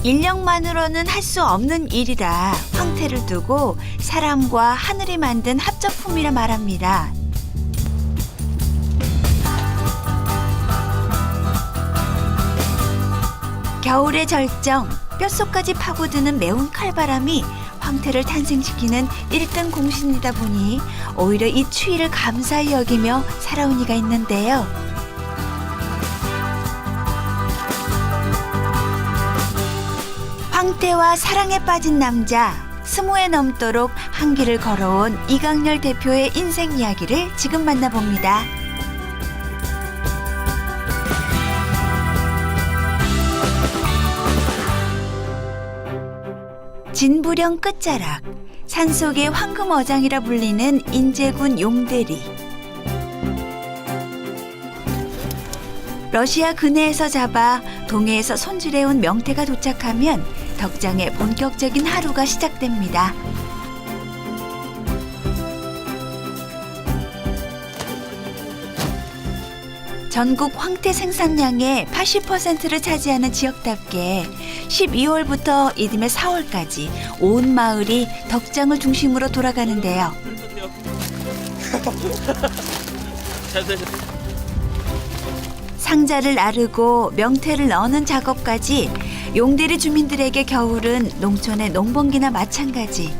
인력만으로는 할 수 없는 일이라 황태를 두고 사람과 하늘이 만든 합작품이라 말합니다. 겨울의 절정, 뼛속까지 파고드는 매운 칼바람이 황태를 탄생시키는 1등 공신이다 보니 오히려 이 추위를 감사히 여기며 살아온 이가 있는데요. 황태와 사랑에 빠진 남자, 20회 넘도록 한 길을 걸어온 이강렬 대표의 인생 이야기를 지금 만나봅니다. 진부령 끝자락, 산속의 황금어장이라 불리는 인제군 용대리. 러시아 근해에서 잡아 동해에서 손질해온 명태가 도착하면 덕장의 본격적인 하루가 시작됩니다. 전국 황태 생산량의 80%를 차지하는 지역답게 12월부터 이듬해 4월까지 온 마을이 덕장을 중심으로 돌아가는데요. 상자를 나르고 명태를 넣는 작업까지 용대리 주민들에게 겨울은 농촌의 농번기나 마찬가지.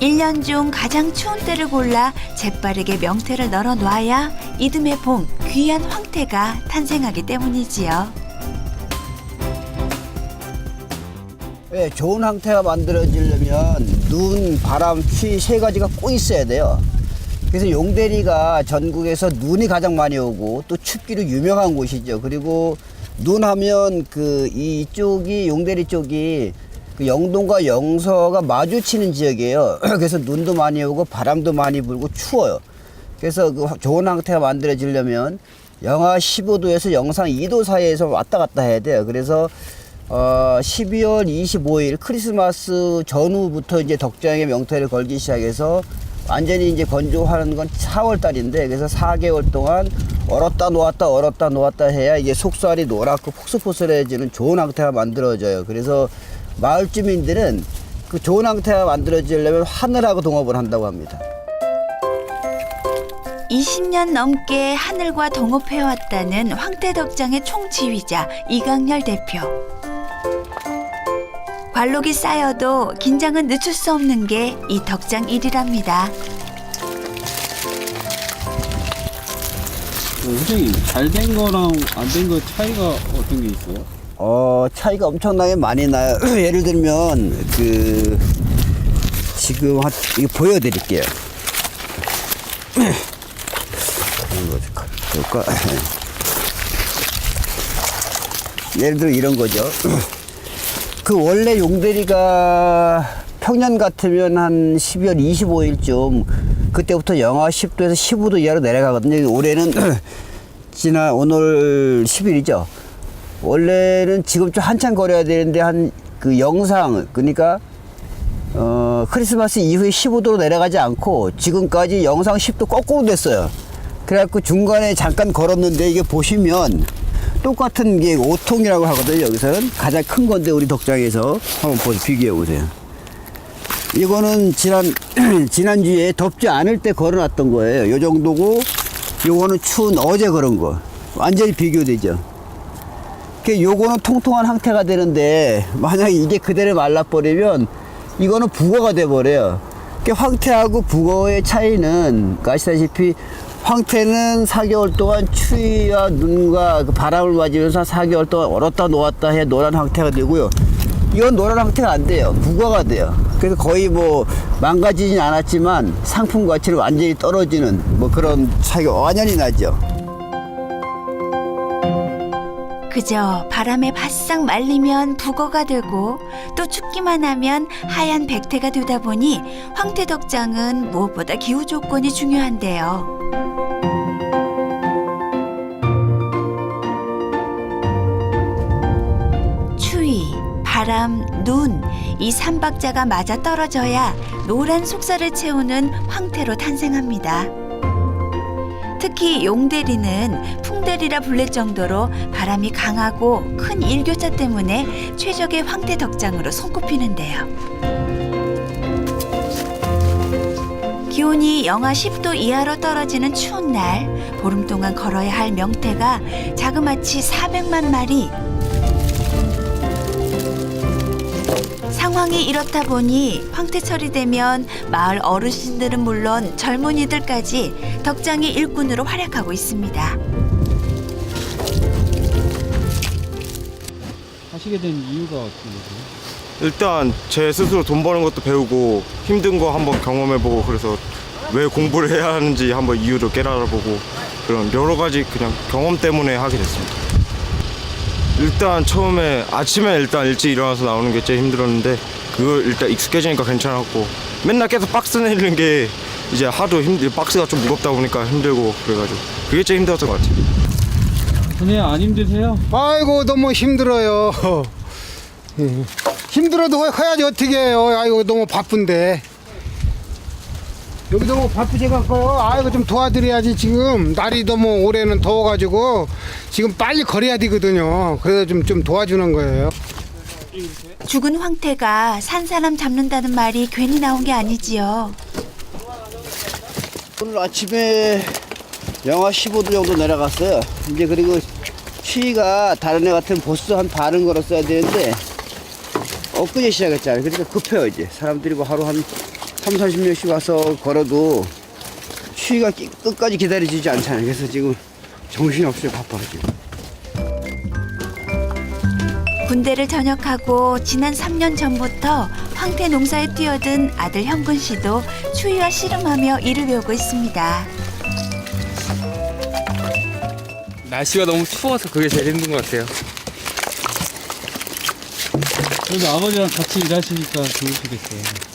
1년 중 가장 추운 때를 골라 재빠르게 명태를 널어놔야 이듬해 봄 귀한 황태가 탄생하기 때문이지요. 네, 좋은 황태가 만들어지려면 눈, 바람, 추위 세 가지가 꼭 있어야 돼요. 그래서 용대리가 전국에서 눈이 가장 많이 오고 또 춥기로 유명한 곳이죠. 그리고 눈 하면 이쪽이 용대리 쪽이 영동과 영서가 마주치는 지역이에요. 그래서 눈도 많이 오고 바람도 많이 불고 추워요. 그래서 좋은 황태가 만들어지려면 영하 15도에서 영상 2도 사이에서 왔다 갔다 해야 돼요. 그래서 12월 25일 크리스마스 전후부터 이제 덕장에 명태를 걸기 시작해서 완전히 이제 건조하는 건 4월 달인데, 그래서 4개월 동안 얼었다 놓았다 해야 이게 속살이 노랗고 포슬포슬해지는 좋은 황태가 만들어져요. 그래서 마을 주민들은 그 좋은 황태가 만들어지려면 하늘하고 동업을 한다고 합니다. 20년 넘게 하늘과 동업해왔다는 황태덕장의 총지휘자 이강렬 대표. 관록이 쌓여도 긴장은 늦출 수 없는 게 이 덕장 일이랍니다. 선생님, 잘 된 거랑 안 된 거 차이가 어떤 게 있어요? 차이가 엄청나게 많이 나요. 예를 들면 지금 이거 보여드릴게요. 예를 들어 이런 거죠. 원래 용대리가 평년 같으면 한 12월 25일쯤 그때부터 영하 10도에서 15도 이하로 내려가거든요. 올해는 오늘 10일이죠. 원래는 지금 좀 한참 걸어야 되는데 영상, 그러니까 크리스마스 이후에 15도로 내려가지 않고 지금까지 영상 10도 거꾸로 됐어요. 그래갖고 중간에 잠깐 걸었는데 이게 보시면 똑같은 게 5통이라고 하거든요. 여기서는 가장 큰 건데 우리 덕장에서 한번 비교해 보세요. 이거는 지난주에 덥지 않을 때 걸어놨던 거예요. 요 정도고, 요거는 추운 어제 걸은 거. 완전히 비교되죠. 요거는 통통한 황태가 되는데 만약에 이게 그대로 말라버리면 이거는 북어가 돼버려요. 황태하고 북어의 차이는 아시다시피 황태는 4개월 동안 추위와 눈과 바람을 맞으면서 4개월 동안 얼었다 놓았다 해 노란 황태가 되고요. 이건 노란 황태가 안 돼요. 북어가 돼요. 그래서 거의 망가지진 않았지만 상품 가치는 완전히 떨어지는 그런 차이가 완연히 나죠. 그저 바람에 바싹 말리면 북어가 되고 또 춥기만 하면 하얀 백태가 되다 보니 황태덕장은 무엇보다 기후 조건이 중요한데요. 추위, 바람, 눈, 이 삼박자가 맞아 떨어져야 노란 속살을 채우는 황태로 탄생합니다. 특히 용대리는 풍대리라 불릴 정도로 바람이 강하고 큰 일교차 때문에 최적의 황태 덕장으로 손꼽히는데요. 기온이 영하 10도 이하로 떨어지는 추운 날 보름 동안 걸어야 할 명태가 자그마치 400만 마리. 상황이 이렇다 보니 황태철이 되면 마을 어르신들은 물론 젊은이들까지 덕장의 일꾼으로 활약하고 있습니다. 하시게 된 이유가 어떻게 되세요? 일단 제 스스로 돈 버는 것도 배우고 힘든 거 한번 경험해보고 그래서 왜 공부를 해야 하는지 한번 이유를 깨달아보고 그런 여러 가지 그냥 경험 때문에 하게 됐습니다. 일단 처음에 아침에 일단 일찍 일어나서 나오는 게 제일 힘들었는데 그걸 일단 익숙해지니까 괜찮았고 맨날 계속 박스 내리는 게 이제 하도 박스가 좀 무겁다 보니까 힘들고 그래가지고 그게 제일 힘들었던 것 같아요. 선생님 안 힘드세요? 아이고 너무 힘들어요. 예. 힘들어도 해야지 어떻게 해요. 아이고 너무 바쁜데. 여기 너무 바쁘셔갖고요. 아이고 좀 도와드려야지. 지금 날이 너무 올해는 더워가지고 지금 빨리 걸어야 되거든요. 그래서 좀 도와주는 거예요. 죽은 황태가 산 사람 잡는다는 말이 괜히 나온 게 아니지요. 오늘 아침에 영하 15도 정도 내려갔어요. 이제 그리고 추위가 다른 애 같은 보스 한 반은 걸었어야 되는데 엊그제 시작했잖아요. 그러니까 급해요 이제. 사람들이 뭐 하루 한 30-40명씩 와서 걸어도 추위가 끝까지 기다려지지 않잖아요. 그래서 지금 정신없이 바빠요 지금. 군대를 전역하고 지난 3년 전부터 황태 농사에 뛰어든 아들 형근 씨도 추위와 씨름하며 일을 배우고 있습니다. 날씨가 너무 추워서 그게 제일 힘든 것 같아요. 그래도 아버지랑 같이 일하시니까 좋으시겠어요.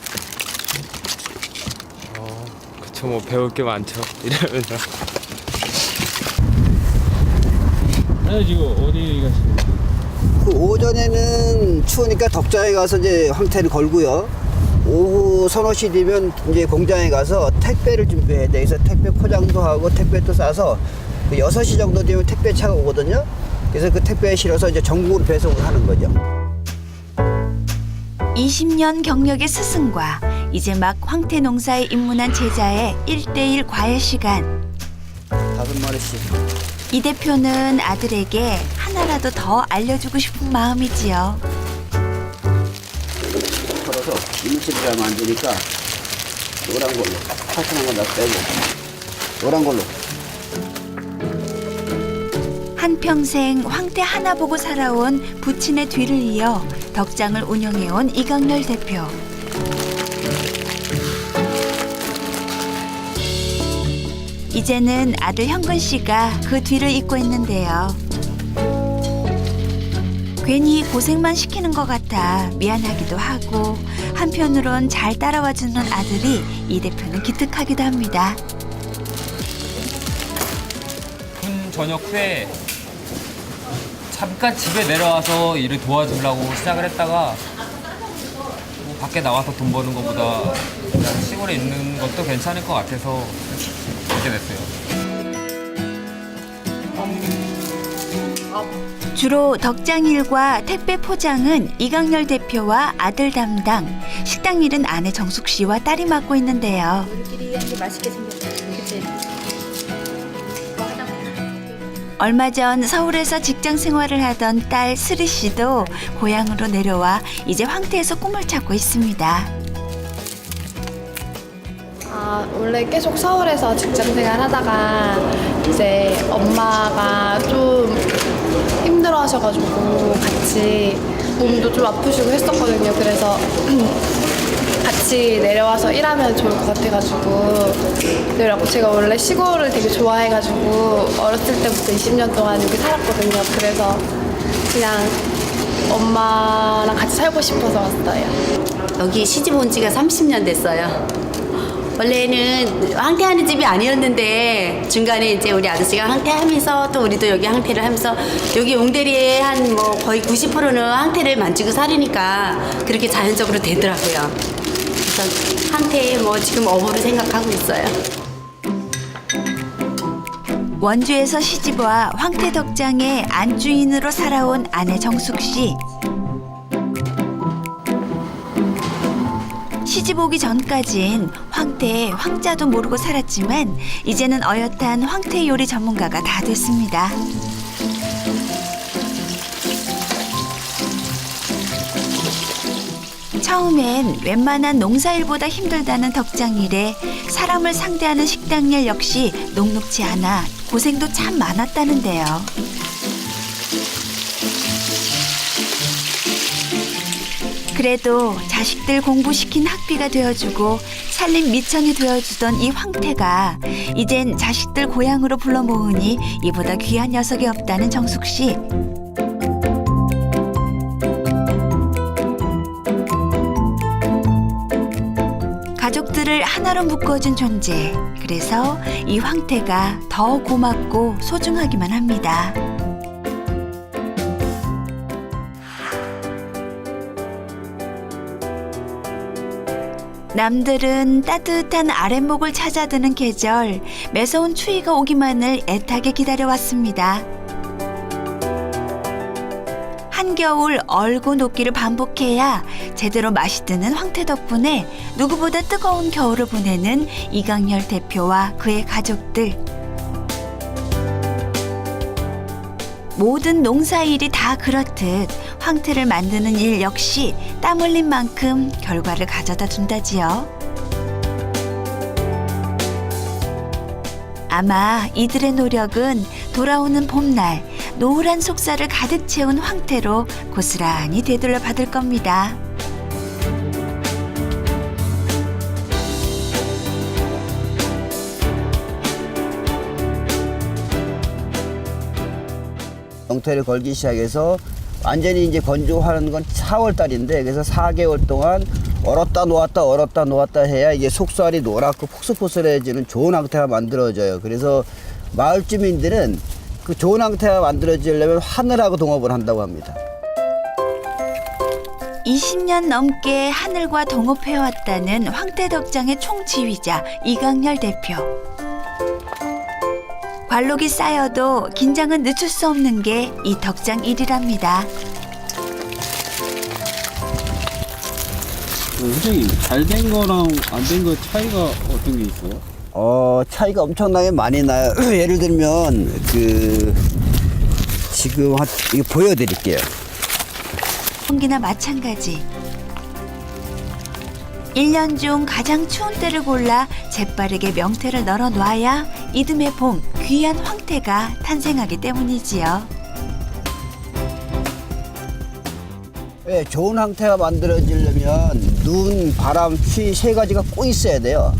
그쵸, 뭐 배울 게 많죠. 이러면서. 네, 지금 어디 가시는 거예요? 그 오전에는 추우니까 덕장에 가서 이제 황태를 걸고요. 오후 서너 시 되면 이제 공장에 가서 택배를 준비해야 돼. 그래서 택배 포장도 하고 택배도 싸서 그 6시 정도 되면 택배 차가 오거든요. 그래서 그 택배에 실어서 이제 전국으로 배송을 하는 거죠. 20년 경력의 스승과 이제 막 황태 농사에 입문한 제자의 1대1 과외 시간. 5마리씩. 이 대표는 아들에게 하나라도 더 알려주고 싶은 마음이지요. 걸어서 이물질이 하면 안 되니까 노란 걸로 파스한 건 다 빼고 노란 걸로. 한평생 황태 하나 보고 살아온 부친의 뒤를 이어 덕장을 운영해온 이강렬 대표. 이제는 아들 형근 씨가 그 뒤를 잇고 있는데요. 괜히 고생만 시키는 것 같아 미안하기도 하고 한편으론 잘 따라와주는 아들이 이 대표는 기특하기도 합니다. 군 전역 후에 잠깐 집에 내려와서 일을 도와주려고 시작을 했다가 뭐 밖에 나와서 돈 버는 것보다 그냥 시골에 있는 것도 괜찮을 것 같아서 이렇게 됐어요. 주로 덕장 일과 택배 포장은 이강렬 대표와 아들 담당, 식당 일은 아내 정숙 씨와 딸이 맡고 있는데요. 얼마 전 서울에서 직장 생활을 하던 딸 스리 씨도 고향으로 내려와 이제 황태에서 꿈을 찾고 있습니다. 원래 계속 서울에서 직장 생활 하다가 이제 엄마가 좀 힘들어 하셔가지고 같이 몸도 좀 아프시고 했었거든요. 그래서 같이 내려와서 일하면 좋을 것 같아가지고 내려왔고, 제가 원래 시골을 되게 좋아해가지고 어렸을 때부터 20년 동안 여기 살았거든요. 그래서 그냥 엄마랑 같이 살고 싶어서 왔어요. 여기 시집 온 지가 30년 됐어요. 원래는 황태하는 집이 아니었는데 중간에 이제 우리 아저씨가 황태하면서 또 우리도 여기 황태를 하면서 여기 용대리에 한 뭐 거의 90%는 황태를 만지고 살으니까 그렇게 자연적으로 되더라고요. 그래서 황태 뭐 지금 어부를 생각하고 있어요. 원주에서 시집와 황태 덕장의 안주인으로 살아온 아내 정숙 씨. 시집 오기 전까진 황태의 황자도 모르고 살았지만 이제는 어엿한 황태 요리 전문가가 다 됐습니다. 처음엔 웬만한 농사일보다 힘들다는 덕장일에 사람을 상대하는 식당일 역시 녹록지 않아 고생도 참 많았다는데요. 그래도 자식들 공부시킨 학비가 되어주고 살림 미천이 되어주던 이 황태가 이젠 자식들 고향으로 불러 모으니 이보다 귀한 녀석이 없다는 정숙 씨. 가족들을 하나로 묶어준 존재. 그래서 이 황태가 더 고맙고 소중하기만 합니다. 남들은 따뜻한 아랫목을 찾아드는 계절, 매서운 추위가 오기만을 애타게 기다려왔습니다. 한겨울 얼고 녹기를 반복해야 제대로 맛이 드는 황태 덕분에 누구보다 뜨거운 겨울을 보내는 이강렬 대표와 그의 가족들. 모든 농사일이 다 그렇듯 황태를 만드는 일 역시 땀 흘린 만큼 결과를 가져다 준다지요. 아마 이들의 노력은 돌아오는 봄날 노란 속살을 가득 채운 황태로 고스란히 되돌려 받을 겁니다. 영태를 걸기 시작해서 완전히 이제 건조하는 건 4월 달인데 그래서 4개월 동안 얼었다 놓았다 해야 이게 속살이 노랗고 포슬포슬해지는 좋은 황태가 만들어져요. 그래서 마을 주민들은 그 좋은 황태가 만들어지려면 하늘하고 동업을 한다고 합니다. 20년 넘게 하늘과 동업해왔다는 황태 덕장의 총지휘자 이강렬 대표. 관록이 쌓여도 긴장은 늦출 수 없는 게 이 덕장 일이랍니다. 선생님, 잘 된 거랑 안 된 거 차이가 어떤 게 있어요? 차이가 엄청나게 많이 나요. 예를 들면 지금 이거 보여드릴게요. 홍기나 마찬가지. 1년 중 가장 추운 때를 골라 재빠르게 명태를 널어놔야 이듬해 봄 귀한 황태가 탄생하기 때문이지요. 네, 좋은 황태가 만들어지려면 눈, 바람, 추위 세 가지가 꼭 있어야 돼요.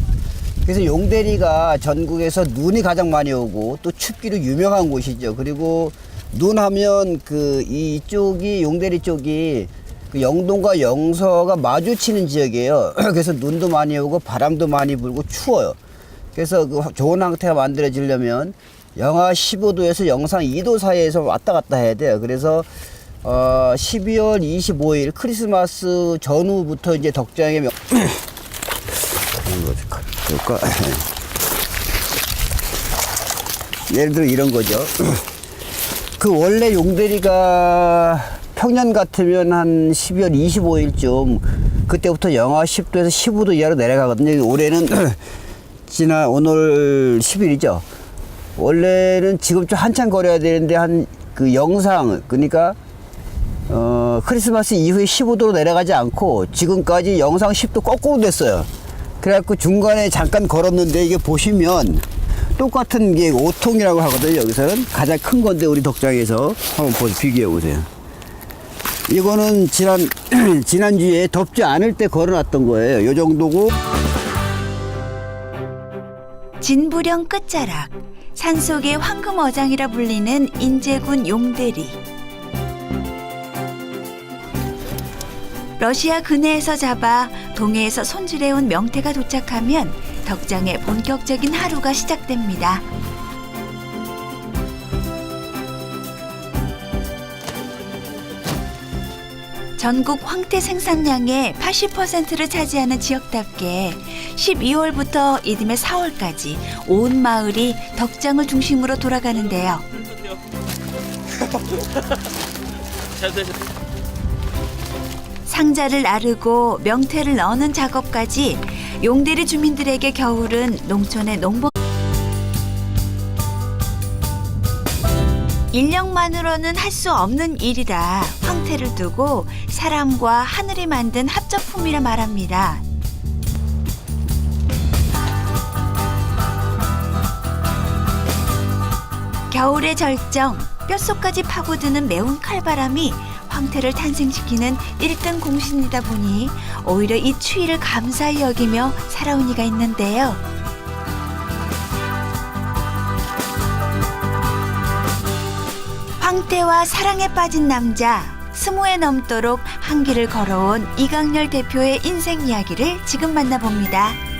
그래서 용대리가 전국에서 눈이 가장 많이 오고 또 춥기로 유명한 곳이죠. 그리고 눈 하면 이쪽이 용대리 쪽이 그 영동과 영서가 마주치는 지역이에요. 그래서 눈도 많이 오고 바람도 많이 불고 추워요. 그래서 그 좋은 황태가 만들어지려면 영하 15도에서 영상 2도 사이에서 왔다 갔다 해야 돼요. 그래서 12월 25일 크리스마스 전후부터 이제 덕장의 예를 들어 이런 거죠. 그 원래 용대리가 평년 같으면 한 12월 25일쯤 그때부터 영하 10도에서 15도 이하로 내려가거든요. 올해는 오늘 10일이죠. 원래는 지금 좀 한참 걸어야 되는데 영상 그러니까 크리스마스 이후에 15도로 내려가지 않고 지금까지 영상 10도 거꾸로 됐어요. 그래갖고 중간에 잠깐 걸었는데 이게 보시면 똑같은 게 5통이라고 하거든요. 여기서는 가장 큰 건데 우리 덕장에서 한번 비교해 보세요. 이거는 지난주에 덥지 않을 때 걸어놨던 거예요. 요 정도고. 진부령 끝자락, 산속의 황금어장이라 불리는 인제군 용대리. 러시아 근해에서 잡아 동해에서 손질해온 명태가 도착하면 덕장의 본격적인 하루가 시작됩니다. 전국 황태 생산량의 80%를 차지하는 지역답게 12월부터 이듬해 4월까지 온 마을이 덕장을 중심으로 돌아가는데요. 상자를 나르고 명태를 넣는 작업까지 용대리 주민들에게 겨울은 농촌의 농복 인력만으로는 할 수 없는 일이라 황태를 두고 사람과 하늘이 만든 합작품이라 말합니다. 겨울의 절정, 뼛속까지 파고드는 매운 칼바람이 황태를 탄생시키는 1등 공신이다 보니 오히려 이 추위를 감사히 여기며 살아온 이가 있는데요. 황태와 사랑에 빠진 남자, 20회 넘도록 한 길을 걸어온 이강렬 대표의 인생 이야기를 지금 만나봅니다.